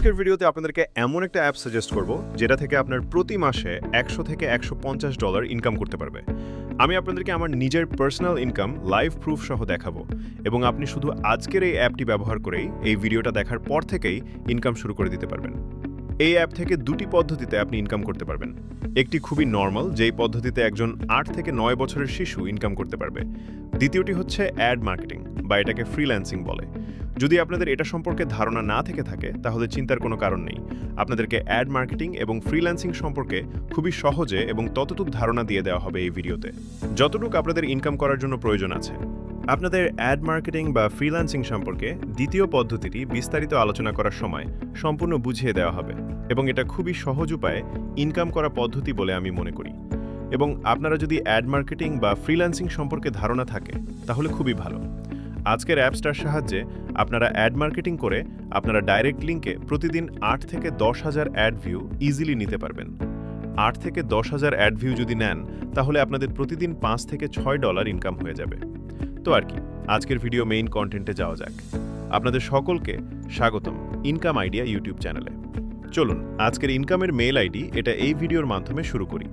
আজকের ভিডিওতে আপনাদেরকে এমন একটা অ্যাপ সাজেস্ট করব যেটা থেকে আপনার প্রতি মাসে 100 থেকে $150 ইনকাম করতে পারবে। আমি আপনাদেরকে আমার নিজের পার্সোনাল ইনকাম লাইভ প্রুফ সহ দেখাবো এবং আপনি শুধু আজকের এই অ্যাপটি ব্যবহার করেই এই ভিডিওটা দেখার পর থেকেই ইনকাম শুরু করে দিতে পারবেন। এই অ্যাপ থেকে দুটি পদ্ধতিতে আপনি ইনকাম করতে পারবেন। একটি খুবই নর্মাল, যেই পদ্ধতিতে একজন 8 থেকে 9 বছরের শিশু ইনকাম করতে পারবে। দ্বিতীয়টি হচ্ছে অ্যাড মার্কেটিং বা এটাকে ফ্রিল্যান্সিং বলে। যদি আপনাদের এটা সম্পর্কে ধারণা না থেকে থাকে তাহলে চিন্তার কোনো কারণ নেই। আপনাদেরকে অ্যাড মার্কেটিং এবং ফ্রিল্যান্সিং সম্পর্কে খুবই সহজে এবং ততটুকু ধারণা দিয়ে দেওয়া হবে এই ভিডিওতে, যতটুকু আপনাদের ইনকাম করার জন্য প্রয়োজন আছে। আপনাদের অ্যাড মার্কেটিং বা ফ্রিল্যান্সিং সম্পর্কে দ্বিতীয় পদ্ধতিটি বিস্তারিত আলোচনা করার সময় সম্পূর্ণ বুঝিয়ে দেওয়া হবে এবং এটা খুবই সহজ উপায়ে ইনকাম করা পদ্ধতি বলে আমি মনে করি। এবং আপনারা যদি অ্যাড মার্কেটিং বা ফ্রিল্যান্সিং সম্পর্কে ধারণা থাকে তাহলে খুবই ভালো। আজকের অ্যাপসটার সাহায্যে আপনারা অ্যাড মার্কেটিং করে আপনারা ডাইরেক্ট লিঙ্কে প্রতিদিন 8 থেকে 10,000 অ্যাড ভিউ ইজিলি নিতে পারবেন। 8 থেকে 10,000 অ্যাড ভিউ যদি নেন তাহলে আপনাদের প্রতিদিন $5 থেকে $6 ইনকাম হয়ে যাবে। তো আর কি, আজকের ভিডিও মেইন কন্টেন্টে যাওয়া যাক। আপনাদের সকলকে স্বাগতম ইনকাম আইডিয়া ইউটিউব চ্যানেলে। চলুন আজকের ইনকামের মেইল আইডি এটা এই ভিডিওর মাধ্যমে শুরু করি।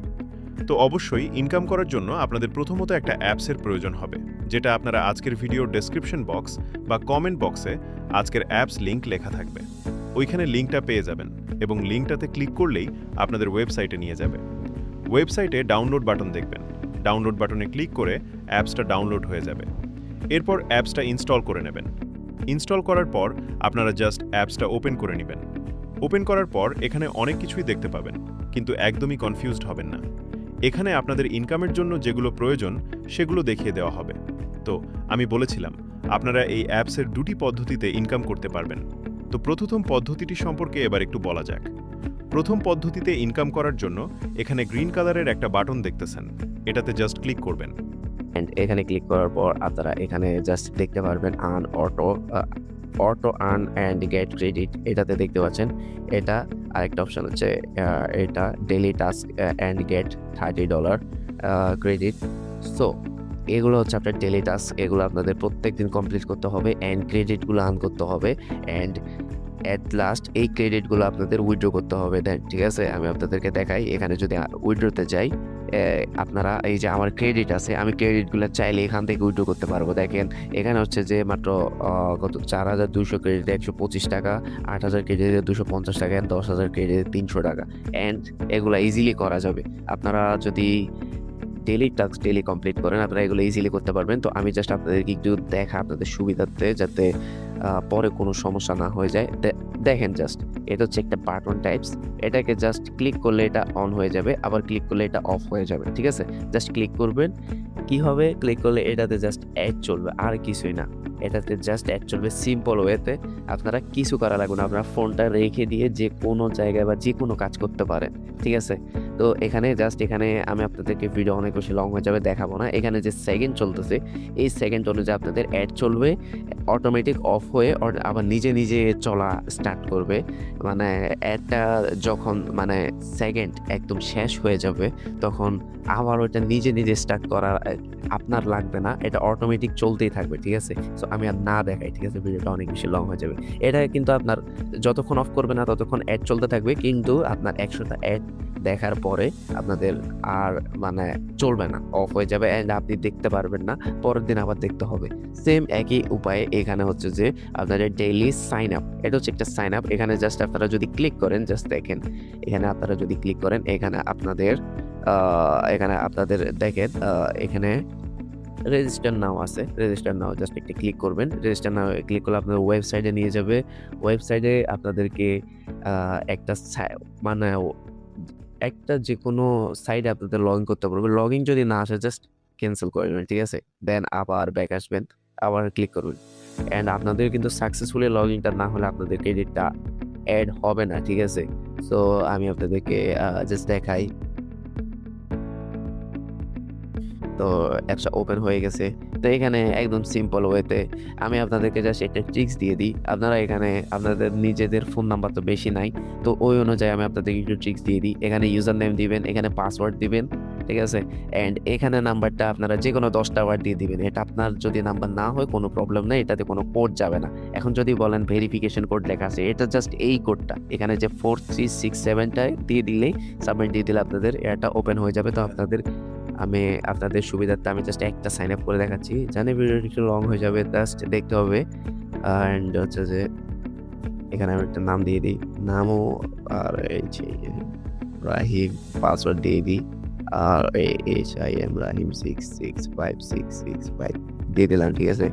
তো অবশ্যই ইনকাম করার জন্য আপনাদের প্রথমত একটা অ্যাপসের প্রয়োজন হবে, যেটা আপনারা আজকের ভিডিওর ডেসক্রিপশন বক্স বা কমেন্ট বক্সে আজকের অ্যাপস লিঙ্ক লেখা থাকবে। ওইখানে লিঙ্কটা পেয়ে যাবেন এবং লিঙ্কটাতে ক্লিক করলেই আপনাদের ওয়েবসাইটে নিয়ে যাবে। ওয়েবসাইটে ডাউনলোড বাটন দেখবেন। ডাউনলোড বাটনে ক্লিক করে অ্যাপসটা ডাউনলোড হয়ে যাবে। এরপর অ্যাপসটা ইনস্টল করে নেবেন। ইনস্টল করার পর আপনারা জাস্ট অ্যাপসটা ওপেন করে নেবেন। ওপেন করার পর এখানে অনেক কিছুই দেখতে পাবেন, কিন্তু একদমই কনফিউজড হবেন না। এখানে আপনাদের ইনকামের জন্য যেগুলো প্রয়োজন সেগুলো দেখিয়ে দেওয়া হবে। তো আমি বলেছিলাম আপনারা এই অ্যাপসের দুটি পদ্ধতিতে ইনকাম করতে পারবেন। তো প্রথম পদ্ধতিটি সম্পর্কে এবার একটু বলা যাক। প্রথম পদ্ধতিতে ইনকাম করার জন্য এখানে গ্রিন কালারের একটা বাটন দেখতেছেন, এটাতে জাস্ট ক্লিক করবেন। অ্যান্ড এখানে ক্লিক করার পর আপনারা এখানে জাস্ট দেখতে পারবেন auto earn and get credit, এটাতে দেখতে পাচ্ছেন। এটা আরেকটা অপশন হচ্ছে এটা daily task and get $30 credit. So এগুলো হচ্ছে আপনার ডেইলি টাস্ক, এগুলো আপনাদের প্রত্যেক দিন কমপ্লিট করতে হবে অ্যান্ড ক্রেডিটগুলো আর্ন করতে হবে অ্যান্ড অ্যাট লাস্ট এই ক্রেডিটগুলো আপনাদের উইথড্র করতে হবে। দেন ঠিক আছে, আমি আপনাদেরকে দেখাই। এখানে যদি উইথড্রতে যাই, আপনারা এই যে আমার ক্রেডিট আছে, আমি ক্রেডিটগুলো চাইলে এখান থেকে উইথড্র করতে পারবো। দেখেন এখানে হচ্ছে যে মাত্র কত 4,200 ক্রেডিটে $125, 8,000 ক্রেডিটে $250 অ্যান্ড 10,000 ক্রেডিটে $300। অ্যান্ড এগুলো ইজিলি করা যাবে। আপনারা যদি ডেইলি টাস্ক ডেইলি কমপ্লিট করেন আপনারা এগুলো ইজিলি করতে পারবেন। তো আমি জাস্ট আপনাদেরকে একটু দেখা আপনাদের সুবিধার্থে, যাতে পরে কোনো সমস্যা না হয়ে যায়। দেখেন জাস্ট এটা হচ্ছে একটা বাটন টাইপস, এটাকে জাস্ট ক্লিক করলে এটা অন হয়ে যাবে, আবার ক্লিক করলে এটা অফ হয়ে যাবে। ঠিক আছে, জাস্ট ক্লিক করবেন। কি হবে, ক্লিক করলে এটাতে জাস্ট অ্যাড চলবে, আর কিছুই না। এটাতে জাস্ট অ্যাড চলবে সিম্পল ওয়েতে। আপনারা কিছু করা লাগবে না, আপনারা ফোনটা রেখে দিয়ে যে কোনো জায়গায় বা যে কোনো কাজ করতে পারেন। ঠিক আছে, তো এখানে আমি আপনাদেরকে ভিডিও অনেক বেশি লং হয়ে যাবে, দেখাবো না। এখানে যে সেকেন্ড চলতেছে এই সেকেন্ড অনুযায়ী আপনাদের অ্যাড চলবে, অটোমেটিক অফ হয়ে আবার নিজে নিজে চলা স্টার্ট করবে। মানে অ্যাডটা যখন মানে সেকেন্ড একদম শেষ হয়ে যাবে তখন আবার ওইটা নিজে নিজে স্টার্ট করা আপনার লাগবে না, এটা অটোমেটিক চলতেই থাকবে। ঠিক আছে, সো আমি আর না দেখাই, ঠিক আছে, ভিডিওটা অনেক বেশি লং হয়ে যাবে। এটা কিন্তু আপনার যতক্ষণ অফ করবে না ততক্ষণ অ্যাড চলতে থাকবে, কিন্তু আপনার 100টা অ্যাড দেখার পরে আপনাদের আর মানে চলবে না, অফ হয়ে যাবে অ্যান্ড আপনি দেখতে পারবেন না, পরের দিন আবার দেখতে হবে। সেম একই উপায়ে এখানে হচ্ছে যে আপনাদের ডেইলি সাইন আপ, এটা হচ্ছে একটা সাইন আপ। এখানে জাস্ট আপনারা যদি ক্লিক করেন, জাস্ট দেখেন এখানে আপনারা যদি ক্লিক করেন, এখানে আপনাদের দেখেন এখানে রেজিস্টার নাও আছে। রেজিস্টার নাও জাস্ট একটা ক্লিক করবেন। রেজিস্টার নাও ক্লিক করলে আপনাদের ওয়েবসাইটে নিয়ে যাবে। ওয়েবসাইটে আপনাদেরকে একটা যে কোনো সাইটে আপনাদের লগ ইন করতে পারবে। লগ ইন যদি না আসে জাস্ট ক্যান্সেল করে দেবেন। ঠিক আছে, দেন আবার ব্যাক আসবেন, আবার ক্লিক করবেন অ্যান্ড আপনাদের কিন্তু সাকসেসফুলি লগ ইনটা না হলে আপনাদের ক্রেডিটটা অ্যাড হবে না। ঠিক আছে, সো আমি আপনাদেরকে জাস্ট দেখাই। তো অ্যাপসটা ওপেন হয়ে গেছে। তো এখানে একদম সিম্পল ওয়েতে আমি আপনাদেরকে জাস্ট একটা ট্রিক্স দিয়ে দিই। আপনারা এখানে আপনাদের নিজেদের ফোন নাম্বার তো বেশি নাই, তো ওই অনুযায়ী আমি আপনাদেরকে একটু ট্রিক্স দিয়ে দিই। এখানে ইউজার নেম দিবেন, এখানে পাসওয়ার্ড দিবেন ঠিক আছে? অ্যান্ড এখানে নাম্বারটা আপনারা যেকোনো ১০ টা ওয়ার্ড দিয়ে দিবেন। এটা আপনার যদি নাম্বার না হয় কোনো প্রবলেম নাই। এটাতে কোনো কোড যাবে না। এখন যদি বলেন ভেরিফিকেশন কোড লেখা আছে, এটা জাস্ট এই কোডটা। এখানে যে 4367 টা দিয়ে দিলেই সাবমিট দিয়ে দিলে আপনাদের এটা ওপেন হয়ে যাবে। তো আমি আপনাদের সুবিধার্থে আমি জাস্ট একটা সাইন আপ করে দেখাচ্ছি। জানি ভিডিওটা একটু লং হয়ে যাবে, জাস্ট দেখতে হবে। অ্যান্ড হচ্ছে যে এখানে আমি একটা নাম দিয়ে দিই। নামও আর এই যে রাহিম, পাসওয়ার্ড দিয়ে দিই। RAHIM রাহিম 665665 দিয়ে দিলাম, ঠিক আছে?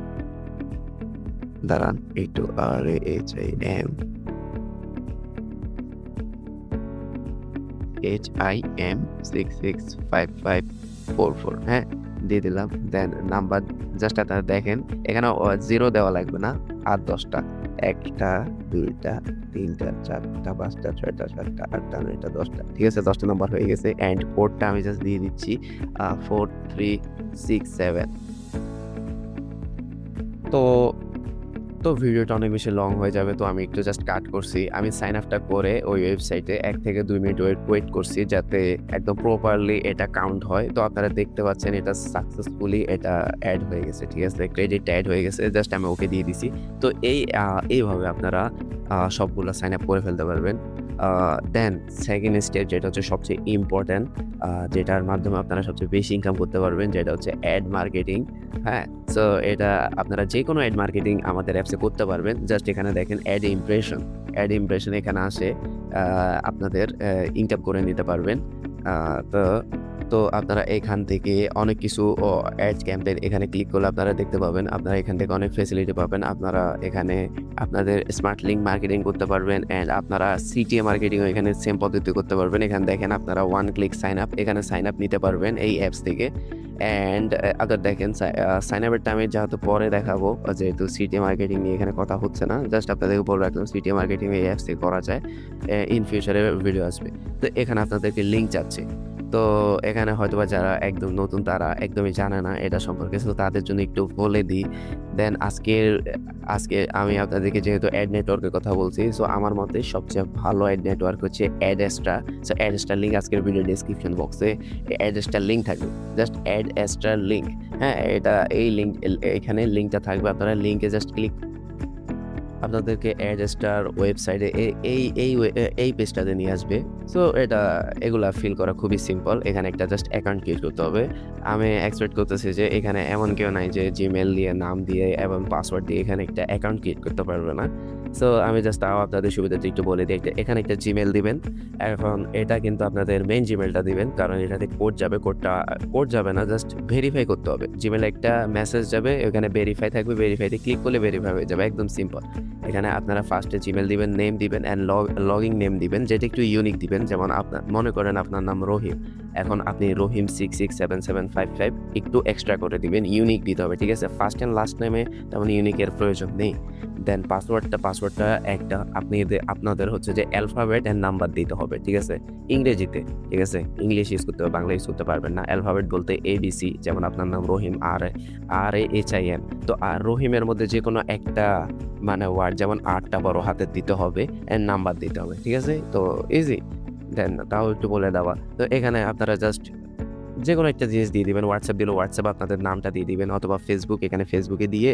দাঁড়ান একটু RAHIM 665544, হ্যাঁ? দিয়ে দিলাম। দেন নাম্বার জাস্ট আপনারা দেখেন এখানে 0 দেওয়া লাগবে না। আর ১০ টা। ১ টা, ২ টা, ৩ টা, ৪ টা, ৫ টা, ৬ টা, ৭ টা, ৮ টা, ৯ টা, ১০ টা। ঠিক আছে? ১০ টা নাম্বার হয়ে গেছে। অ্যান্ড কোডটা আমি জাস্ট দিয়ে দিচ্ছি 4367। তো ভিডিওটা অনেক বেশি লং হয়ে যাবে। তো আমি একটু জাস্ট কাট করছি। আমি সাইন আপটা করে ওই ওয়েবসাইটে ১ থেকে ২ মিনিট ওয়েট করছি যাতে একদম প্রপারলি এটা কাউন্ট হয়। তো আপনারা দেখতে পাচ্ছেন এটা সাকসেসফুলি এটা এড হয়ে গেছে। ঠিক আছে? ক্রেডিটটা এড হয়ে গেছে। জাস্ট আমি ওকে দিয়ে দিছি। তো এইভাবে আপনারা সবগুলা সাইন আপ করে ফেলতে পারবেন। দেন সেকেন্ড স্টেপ যেটা হচ্ছে সবচেয়ে ইম্পোর্টেন্ট, যেটার মাধ্যমে আপনারা সবচেয়ে বেশি ইনকাম করতে পারবেন, যেটা হচ্ছে অ্যাড মার্কেটিং। হ্যাঁ? সো এটা আপনারা যেকোনো অ্যাড মার্কেটিং আমাদের অ্যাপসে করতে পারবেন। জাস্ট এখানে দেখেন অ্যাড ইমপ্রেশন এখানে আসে আপনাদের ইনকাম করে নিতে পারবেন। আ তো আপনারা এখান থেকে অনেক কিছু অ্যাড ক্যাম্পেইন এখানে ক্লিক করলে আপনারা দেখতে পাবেন। আপনারা এখান থেকে অনেক ফ্যাসিলিটি পাবেন। আপনারা এখানে আপনাদের স্মার্ট লিঙ্ক মার্কেটিং করতে পারবেন অ্যান্ড আপনারা CTA মার্কেটিংও এখানে সেম পদ্ধতি করতে পারবেন। এখানে দেখেন আপনারা 1 ক্লিক সাইন আপ, এখানে সাইন আপ নিতে পারবেন এই অ্যাপস থেকে। অ্যান্ড আদার দেখেন সাইন আপেরটা আমি যেহেতু পরে দেখাবো, যেহেতু CTA মার্কেটিং নিয়ে এখানে কথা হচ্ছে না। জাস্ট আপনাদেরকে বলে রাখলাম CTA মার্কেটিং এই অ্যাপস থেকে করা যায়। ইন ফিউচারে ভিডিও আসবে। তো এখানে আপনাদেরকে লিঙ্ক চাচ্ছে। তো এখানে হয়তোবা যারা একদম নতুন তারা একদমই জানে না এটা সম্পর্কে। সো তাদের জন্য একটু বলে দিই। দেন আজকে আমি আপনাদেরকে যেহেতু অ্যাড নেটওয়ার্কের কথা বলছি, সো আমার মতে সবচেয়ে ভালো অ্যাড নেটওয়ার্ক হচ্ছে অ্যাডএস্ট্রা। সো অ্যাডএস্ট্রার লিঙ্ক আজকের ভিডিও ডেসক্রিপশন বক্সে অ্যাডএস্ট্রার লিঙ্ক থাকবে। জাস্ট অ্যাডএস্ট্রার লিঙ্ক, হ্যাঁ? এই লিঙ্ক এখানে লিঙ্কটা থাকবে। আপনারা লিঙ্কে জাস্ট ক্লিক আপনাদেরকে অ্যাডস্টার ওয়েবসাইটে এই পেজটাতে নিয়ে আসবে। সো এগুলা ফিল করা খুবই সিম্পল। এখানে একটা জাস্ট অ্যাকাউন্ট ক্রিয়েট করতে হবে। আমি এক্সপেক্ট করতেছি যে এখানে এমন কেউ নাই যে জিমেল দিয়ে, নাম দিয়ে এবং পাসওয়ার্ড দিয়ে এখানে একটা অ্যাকাউন্ট ক্রিয়েট করতে পারবে না। সো আমি জাস্ট তাও আপনাদের সুবিধার্থে একটু বলে দিই। এখানে একটা জিমেল দিবেন। এখন এটা কিন্তু আপনাদের মেইন জিমেলটা দিবেন, কারণ এটাতে কোড যাবে। কোড যাবে না, জাস্ট ভেরিফাই করতে হবে। জিমেলে একটা মেসেজ যাবে, ওখানে ভেরিফাই থাকবে। ভেরিফাইতে ক্লিক করলে ভেরিফাই হয়ে যাবে। একদম সিম্পল। এখানে আপনারা ফার্স্টে জিমেল দিবেন, নেম দিবেন অ্যান্ড লগইন নেম দিবেন, যেটা একটু ইউনিক দিবেন। যেমন মনে করেন আপনার নাম রহিম। এখন আপনি রহিম 667755 একটু এক্সট্রা করে দিবেন, ইউনিক দিতে হবে। ঠিক আছে? ফার্স্ট অ্যান্ড লাস্ট নেমে তেমন ইউনিকের প্রয়োজন নেই। দেন পাসওয়ার্ডটা একটা আপনাদের হচ্ছে যে অ্যালফাবেট অ্যান্ড নাম্বার দিতে হবে। ঠিক আছে? ইংরেজিতে। ঠিক আছে? ইংলিশ ইউজ করতে হবে, বাংলা ইউজ করতে পারবেন না। অ্যালফাবেট বলতে ABC, যেমন আপনার নাম রহিম, RAHIM। তো রহিমের মধ্যে যে কোনো একটা মানে ওয়ার্ড, যেমন 8টা বড় হাতের দিতে হবে অ্যান্ড নাম্বার দিতে হবে। ঠিক আছে? তো ইজি। দেন তাও একটু বলে দেওয়া। তো এখানে আপনারা জাস্ট যেকোনো একটা জিনিস দিয়ে দিবেন। হোয়াটসঅ্যাপ দিলে হোয়াটসঅ্যাপ আপনাদের নামটা দিয়ে দিবেন, অথবা ফেসবুক, এখানে ফেসবুকে দিয়ে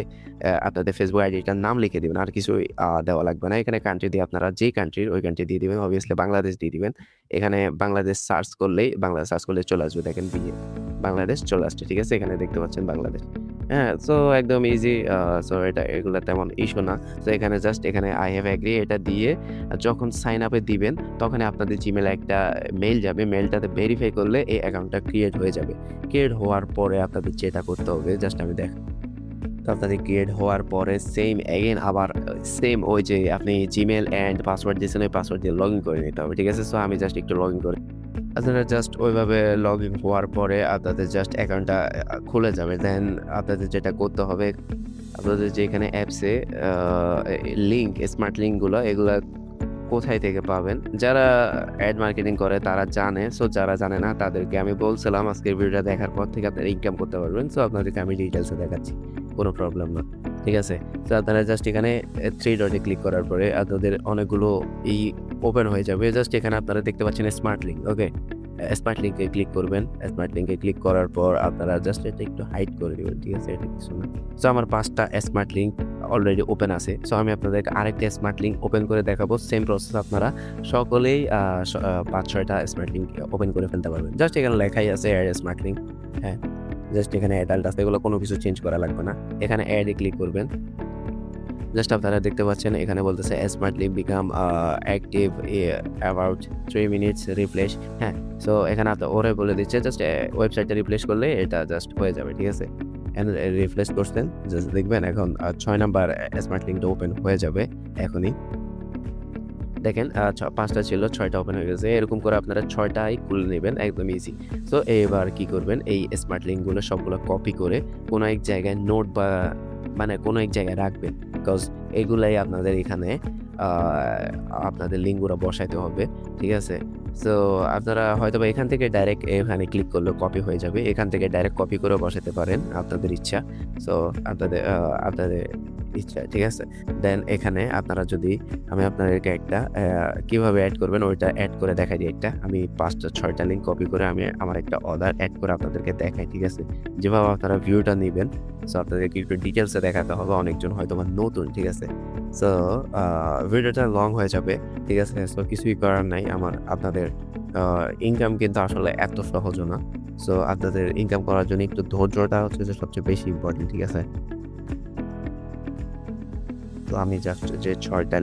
আপনাদের ফেসবুক আইডিটার নাম লিখে দিবেন। আর কিছুই দেওয়া লাগবে না। এখানে কান্ট্রি দিয়ে আপনারা যেই কান্ট্রির ওই কান্ট্রি দিয়ে দিবেন। অবভিয়াসলি বাংলাদেশ দিয়ে দিবেন। এখানে বাংলাদেশ সার্চ করলে চলে আসবে। দেখেন বাংলাদেশ চলে আসছে। ঠিক আছে? এখানে দেখতে পাচ্ছেন বাংলাদেশ। হ্যাঁ? সো একদম ইজি। সো এগুলা তেমন ইস্যু না। সো এখানে জাস্ট আই হ্যাভ এগ্রি এটা দিয়ে যখন সাইন আপে দিবেন তখনই আপনাদের জিমেলে একটা মেইল যাবে। মেইলটাতে ভেরিফাই করলে এই অ্যাকাউন্টটা ক্রিয়েট হয়ে যাবে। ক্রিয়েট হওয়ার পরে আপনাদের যেটা করতে হবে, জাস্ট আমি তো আপনাদের ক্রিয়েট হওয়ার পরে আবার সেম ওই যে আপনি জিমেল অ্যান্ড পাসওয়ার্ড দিয়েছেন, ওই পাসওয়ার্ড দিয়ে লগইন করে নিতে হবে। ঠিক আছে? সো আমি জাস্ট একটু লগইন করে, আপনারা জাস্ট ওইভাবে লগইন হওয়ার পরে আপনাদের জাস্ট অ্যাকাউন্টটা খুলে যাবে। দেন আপনাদের যেটা করতে হবে, আপনাদের যে এখানে অ্যাপসে লিঙ্ক, স্মার্ট লিঙ্কগুলো এগুলা কোথায় থেকে পাবেন? যারা অ্যাড মার্কেটিং করে তারা জানে। সো যারা জানে না তাদেরকে আমি বলছিলাম আজকের ভিডিওটা দেখার পর থেকে আপনারা ইনকাম করতে পারবেন। সো আপনাদেরকে আমি ডিটেইলসে দেখাচ্ছি। কোনো প্রবলেম না। ঠিক আছে? তো আপনারা জাস্ট এখানে 3 ডটে ক্লিক করার পরে আপনাদের অনেকগুলো ওপেন হয়ে যাবে। জাস্ট এখানে আপনারা দেখতে পাচ্ছেন স্মার্ট লিঙ্ক। ওকে? স্মার্ট লিঙ্কে ক্লিক করবেন। স্মার্ট লিঙ্কে ক্লিক করার পর আপনারা জাস্ট এটা একটু হাইড করে দিবেন, ঠিক আছে? এটা কিছু না। সো আমার ৫ টা স্মার্ট লিঙ্ক অলরেডি ওপেন আছে। সো আমি আপনাদেরকে আরেকটা স্মার্ট লিঙ্ক ওপেন করে দেখাবো। সেম প্রসেস আপনারা সকলেই ৫-৬ টা স্মার্ট লিঙ্ক ওপেন করে ফেলতে পারবেন। জাস্ট এখানে লেখাই আছে এড স্মার্ট লিঙ্ক। হ্যাঁ, জাস্ট এখানে অ্যাডাল্ট আছে, এগুলো কোনো কিছু চেঞ্জ করা লাগবে না। এখানে অ্যাড এ ক্লিক করবেন। জাস্ট আপনারা দেখতে পাচ্ছেন এখানে বলতেছে smartly become active about 3 minutes refresh. হ্যাঁ, সো এখানে ওরাই বলে দিচ্ছে জাস্ট ওয়েবসাইটটা রিফ্রেশ করলে এটা জাস্ট হয়ে যাবে, ঠিক আছে? এন্ড রিফ্রেশ করছেন, জাস্ট দেখবেন এখন ৬ নাম্বার স্মার্ট লিঙ্কটা ওপেন হয়ে যাবে এখনই। দেখেন ৫টা ছিল, ৬টা ওপেন হয়ে গেছে। এরকম করে আপনারা ৬টাই খুলে নেবেন, একদম ইজি। সো এবার কি করবেন, এই স্মার্ট লিঙ্কগুলো সবগুলো কপি করে কোনো এক জায়গায় নোট বা মানে কোনো এক জায়গায় রাখবেন। বিকজ এগুলাই আপনাদের এখানে আপনাদের লিঙ্কগুলো বসাইতে হবে, ঠিক আছে? সো আপনারা হয়তোবা এখান থেকে ডাইরেক্ট এখানে ক্লিক করলে কপি হয়ে যাবে। এখান থেকে ডাইরেক্ট কপি করেও বসাতে পারেন, আপনাদের ইচ্ছা। সো আপনাদের ইচ্ছা, ঠিক আছে? দেন এখানে আপনারা যদি আমি আপনাদেরকে একটা কিভাবে অ্যাড করবেন ওইটা অ্যাড করে দেখাই দিই একটা। আমি ৫টা-৬টা লিঙ্ক কপি করে আমি আমার একটা অর্ডার অ্যাড করে আপনাদেরকে দেখাই, ঠিক আছে? যেভাবে আপনারা ভিউটা নিবেন, সো আপনাদেরকে একটু ডিটেইলসে দেখাতে হবে, অনেকজন হয়তোবা নতুন, ঠিক আছে? সো ভিডিওটা লং হয়ে যাবে, ঠিক আছে? সো কিছুই করার নাই। আপনাদের ইনকাম কিন্তু আসলে এত সহজও না। সো আপনাদের ইনকাম করার জন্য একটু ধৈর্যটা হচ্ছে যে সবচেয়ে বেশি ইম্পর্টেন্ট, ঠিক আছে? তো আমি জাস্ট যে ৬টা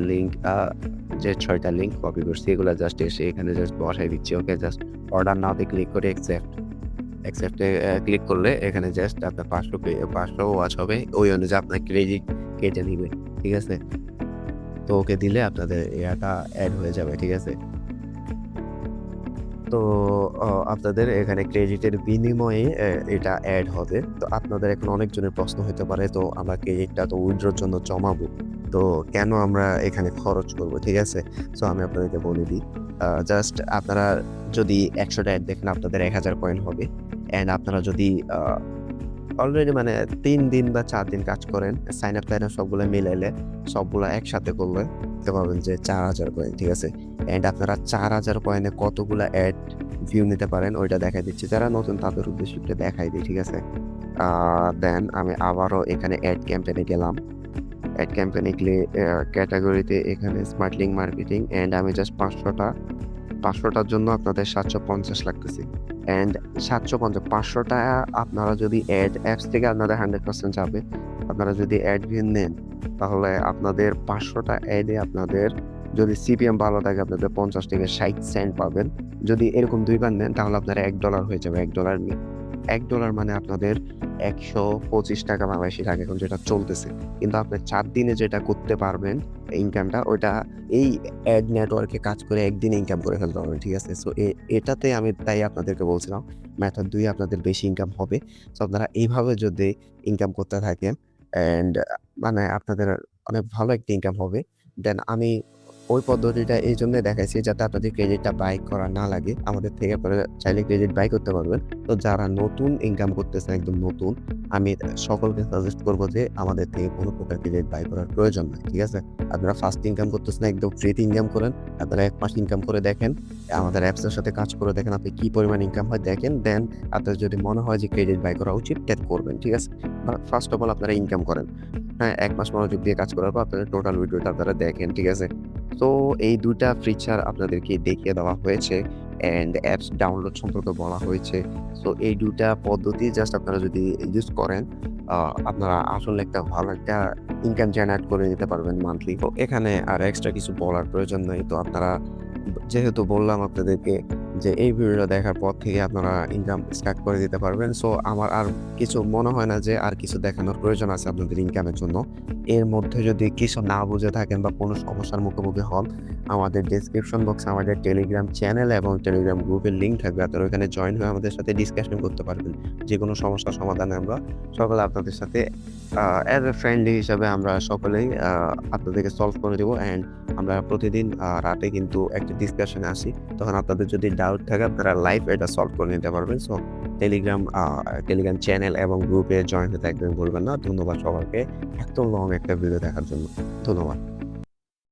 লিঙ্ক কপি করছি এগুলো জাস্ট এসে এখানে জাস্ট বসাই দিচ্ছি। ওকে, জাস্ট অর্ডার নাওতে ক্লিক করে অ্যাকসেপ্টে ক্লিক করলে এখানে জাস্ট আপনার ৫০০ ওয়াচ হবে। ওই অনুযায়ী আপনার ক্রেডিট কেটে নিবে, ঠিক আছে? তো ওকে দিলে আপনাদের ইয়াটা অ্যাড হয়ে যাবে, ঠিক আছে? তো আপনাদের এখানে ক্রেডিটের বিনিময়ে এটা অ্যাড হবে। তো আপনাদের এখন অনেকজনের প্রশ্ন হতে পারে, তো আমরা ক্রেডিটটা তো উইথড্রর জন্য জমাবো। তো কেন আমরা এখানে খরচ করব, ঠিক আছে? সো আমি আপনাদেরকে বলে দিই। জাস্ট আপনারা যদি ১০০ টা অ্যাড দেখেন আপনাদের ১,০০০ কয়েন হবে। অ্যান্ড আপনারা যদি অলরেডি মানে ৩ দিন বা ৪ দিন কাজ করেন, সাইন আপ সবগুলো মিলাইলে সবগুলা একসাথে করলে দেখতে পাবেন যে ৪,০০০ কয়েন, ঠিক আছে? অ্যান্ড আপনারা ৪,০০০ কয়েনে কতগুলা অ্যাড ভিউ নিতে পারেন ওইটা দেখাই দিচ্ছি। যারা নতুন তাদের উদ্দেশ্যে একটু দেখাই দিই, ঠিক আছে? দেন আমি আবারও এখানে অ্যাড ক্যাম্পেইনে গেলাম। অ্যাড ক্যাম্পেইনে গেলে ক্যাটেগরিতে এখানে স্মার্ট লিঙ্ক মার্কেটিং অ্যান্ড আমি জাস্ট ৫০০টার জন্য আপনাদের ৭৫০ লাগতেছে। অ্যান্ড ৫০০ আপনারা যদি অ্যাপস থেকে আপনাদের 100% যাবে। আপনারা যদি অ্যাড ভিউ নেন তাহলে আপনাদের ৫০০টা অ্যাডে আপনাদের যদি সিপিএম ভালো থাকে আপনাদের ৫০ থেকে ৬০ সেন্ট পাবেন। যদি এরকম ২ বার নেন তাহলে আপনার $১ হয়ে যাবে। $১ মানে আপনাদের ৳১২৫ বাংলাদেশী টাকা এখন যেটা চলতেছে। কিন্তু আপনি ৪ দিনে যেটা করতে পারবেন ইনকামটা ওইটা এই অ্যাড নেটওয়ার্কে কাজ করে একদিনে ইনকাম করে ফেলতে পারবেন, ঠিক আছে? সো এটাতে আমি তাই আপনাদেরকে বলছিলাম মেথড ২ আপনাদের বেশি ইনকাম হবে। সো আপনারা এইভাবে যদি ইনকাম করতে থাকেন অ্যান্ড মানে আপনাদের অনেক ভালো একটা ইনকাম হবে। দেন আমি ওই পদ্ধতিটা এইজন্যই দেখাইছি যাতে আপনাদের ক্রেডিটটা বাই করা না লাগে। আমাদের থেকে আপনারা চাইলে ক্রেডিট বাই করতে পারবেন। তো যারা নতুন ইনকাম করতেছেন একদম নতুন, আমি সকলকে সাজেস্ট করব যে আমাদের থেকে কোনো প্রকার ক্রেডিট বাই করার প্রয়োজন নাই, ঠিক আছে? আপনারা ফার্স্ট ইনকাম করতেছেন একদম ফ্রিতে ইনকাম করেন। আপনারা ১ মাস ইনকাম করে দেখেন। আমাদের অ্যাপসের সাথে কাজ করে দেখেন আপনি কি পরিমাণ ইনকাম হয় দেখেন। দেন আপনার যদি মনে হয় যে ক্রেডিট বাই করা উচিত দেন করবেন, ঠিক আছে? ফার্স্ট অফ অল আপনারা ইনকাম করেন। হ্যাঁ, ১ মাস মনোযোগ দিয়ে কাজ করার পর আপনাদের টোটাল উইথড্রটা আপনারা দেখেন, ঠিক আছে? তো এই ২ টা ফিচার আপনাদেরকে দেখিয়ে দেওয়া হয়েছে অ্যান্ড অ্যাপস ডাউনলোড সম্পর্কে বলা হয়েছে। সো এই ২ টা পদ্ধতি জাস্ট আপনারা যদি ইউজ করেন আপনারা আসলে একটা ভালো একটা ইনকাম জেনারেট করে নিতে পারবেন মান্থলি। তো এখানে আর এক্সট্রা কিছু বলার প্রয়োজন নাই। তো আপনারা যেহেতু বললাম আপনাদেরকে যে এই ভিডিওটা দেখার পর থেকে আপনারা ইনকাম স্টার্ট করে দিতে পারবেন। সো আমার আর কিছু মনে হয় না যে আর কিছু দেখানোর প্রয়োজন আছে আপনাদের ইনকামের জন্য। এর মধ্যে যদি কিছু না বুঝে থাকেন বা কোনো সমস্যার মুখোমুখি হন, আমাদের ডেসক্রিপশন বক্সে আমাদের টেলিগ্রাম চ্যানেল এবং টেলিগ্রাম গ্রুপের লিঙ্ক থাকবে। আপনারা ওখানে জয়েন হয়ে আমাদের সাথে ডিসকাশন করতে পারবেন। যেকোনো সমস্যার সমাধানে আমরা সকলে আপনাদের সাথে অ্যাজ এ ফ্রেন্ডলি হিসাবে আমরা সকলেই আপনাদেরকে সলভ করে দেবো অ্যান্ড আমরা প্রতিদিন রাতে কিন্তু একটা ডিসকাশনে আসি। তখন আপনাদের যদি ডাউট থাকে আপনারা লাইভ এটা সলভ করে নিতে পারবেন। সো টেলিগ্রাম চ্যানেল এবং গ্রুপে জয়েন হতে একদম ভুলবেন না। ধন্যবাদ সবাইকে এত লং একটা ভিডিও দেখার জন্য। ধন্যবাদ।